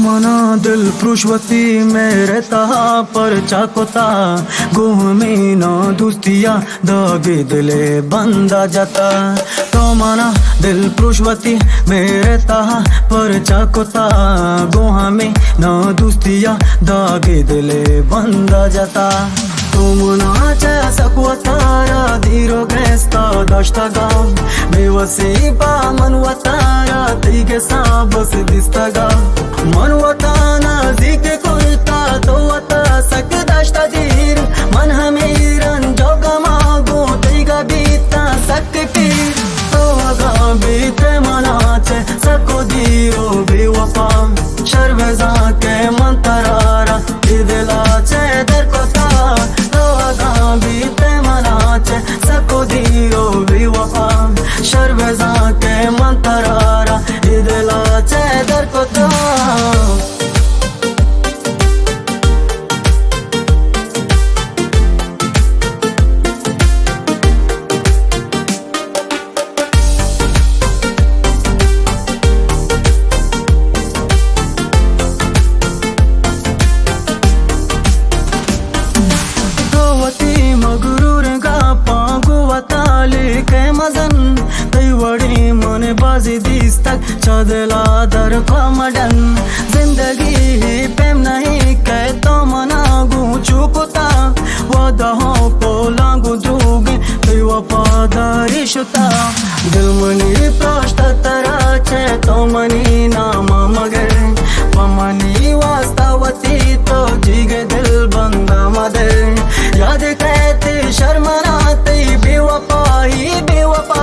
मना दिल पृष्वती मेरे तहा पर चाकोता गुह में ना दुस्तिया दागे दिले बंदा जाता। तो मना दिल पृष्वती मेरे तहा पर चाकोता गुहा में ना दुस्तिया दागे दिले बंदा जाता। तुमनाच्या सकवतारा धीरो ग्रेस्ता दष्टगा बेवसीबा मनवतारा तिगे साबस दिसतगा मनवता नजीक कुलता तो वता सक दष्टा धीर मन हमीरन जोगा मागो तिगा बीता सक पीर तो वगा बीते मनाचे सको धीरो बेवफा शर्वेजा के मंतरारा दिलाचे दर कोता बीते मनाचे सको धीरो बेवफा शर्वेजा के मंतरारा दिलाचे दर कोता। बाजी दिस तक चौदला दर मडन जिंदगी ही प्रेम नहीं कह तो मनागू चुपता वदहों को लागू जोगी वफादारी शुता दिल मनी प्रश्न तराचे तो मनी नाम मगर पमनी वास्तवती तो जीगे दिल बंदा मदर याद कहते शर्मनाते बेवफा ही बेवफा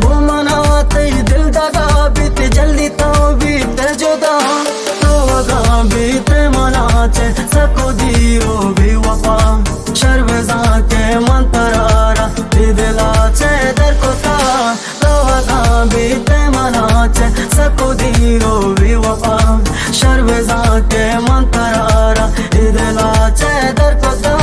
घूमनाते दिल दगा बीते जल्दी तो बीते जुदा तो वगा बीते मनाचे सको धीरो बेवफा शर्वेजा के मंतरारा दिलाचे दर कोता तो वगा बीते मनाचे सको धीरो बेवफा शर्वेजा के मंतरारा दिलाचे दर कोता।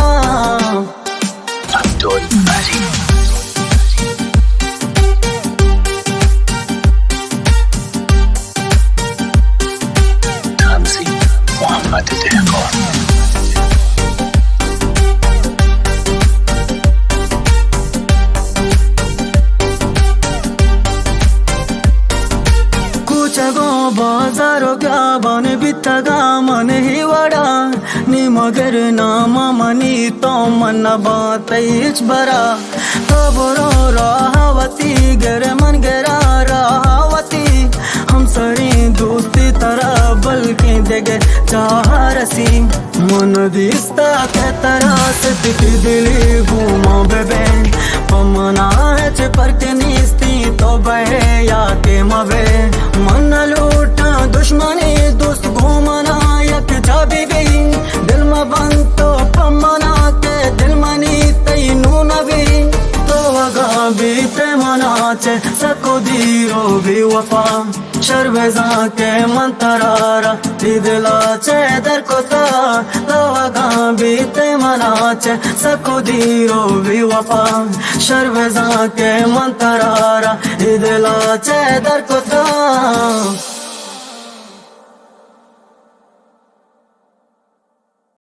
बाजारो क्या बन बितगा मन ही वड़ा नी मगर नाम मनी तो मन बातेच बरा तो बोरो राहवती गर मन गरा राहवती हम सरी दोस्ती तरह बल्कि देगे चाह रसी मन दिस्ता के तरह से दिली घूमा बेबे पमना है चिपर के निस्ती तो बहे या के मवे मन लूटा दुश्मनी दोस्त घूमना यक जाबी गई दिल में बंद तो पमना के दिल मनी तई नून भी तो वगा बीते मनाचे सको धीरो बेवफा शर्वेजा के मंतरारा दिलाचे दर कोता तो वगा बीते मनाचे सको धीरो बेवफा शर्वेजा के मंतरारा दिलाचे दर कोता।